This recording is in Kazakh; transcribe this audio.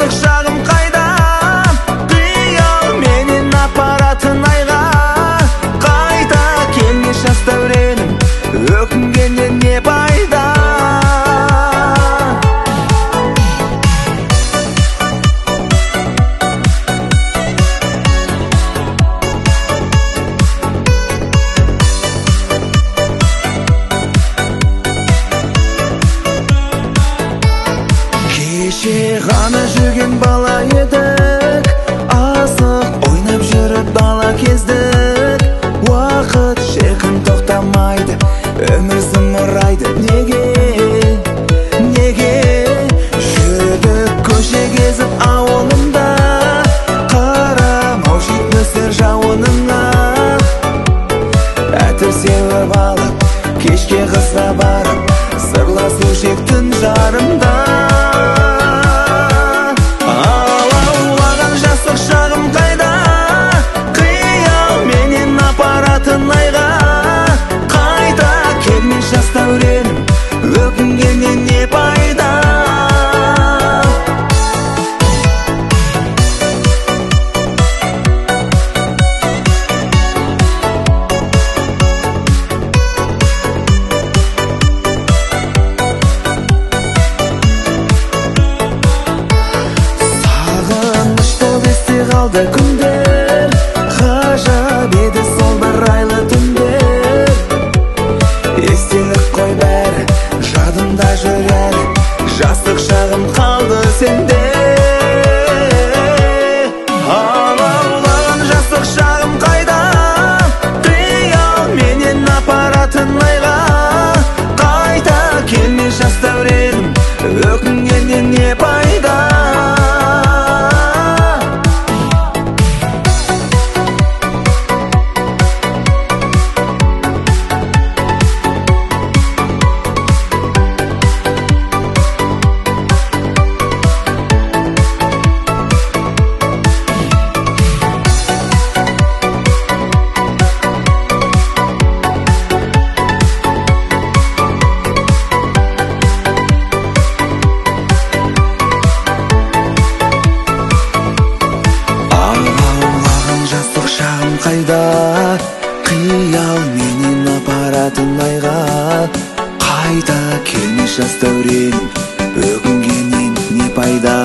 жастық шағым қайда, қиял менен апаратын айға. Қайта келмес жас дәуренім, өкінгеннен не пайда. Кеше ғана жүрген бала едік, асық ойнап жүріп бала кездік. Уақыт шіркін тоқтамайды, өмір зымырайды. Неге жүрдік көше кезіп ауылымда, қарамау жетместер жауыныңа. Әтір сеуіп алып, кешке қызға барып, сырласу шектін жарымда. Жас дәуренім, өкінгеннен не пайда. Сағыныш болып есте қалды күндер, ғажап еді сол бір айлы түндер. Естелік қой бәрі, жадымда жүреді, жастық шағым қалды сенде. Алаулаған жастық шағым қайда, қиял менен апаратын айға. Қайта келмес жас дәуренім, өкінгеннен не пайда. Қайда, қиял менен апаратын айға. Қайта келмес жас дәуренім, өкінгеннен не пайда.